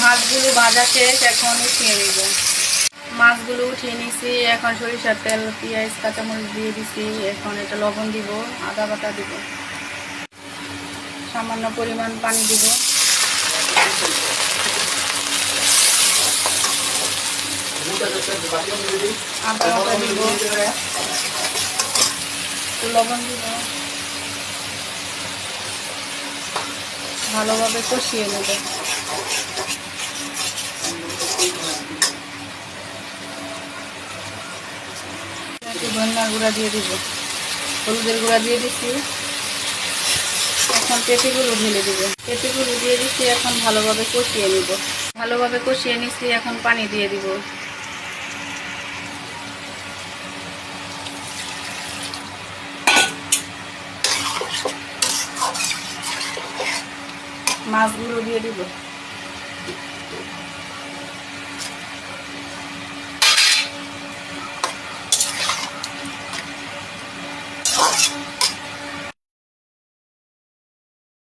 মাছগুলো ভাজা শেষ, এখন উঠিয়ে নিব। মাছগুলো উঠিয়ে নিছি। এখন সরিষার তেল, পেঁয়াজ, কাঁচামরিচ দিয়ে দিছি। এখন এটা লবণ দিব, আদা বাটা দিব, সামান্য পরিমাণ পানি দিব। আদা বাটা দিব, লবণ দিব, ভালোভাবে কষিয়ে নেব। একটু ধনিয়ার গুঁড়া দিয়ে দিব, হলুদের গুঁড়া দিয়ে দিচ্ছি। এখন পেঁপেগুলো ঢেলে দিব, পেঁপেগুলো দিয়ে দিচ্ছি। এখন ভালোভাবে কষিয়ে নিব। ভালোভাবে কষিয়ে নিচ্ছি। এখন পানি দিয়ে দিব। মাছগুলো দিয়ে দিব।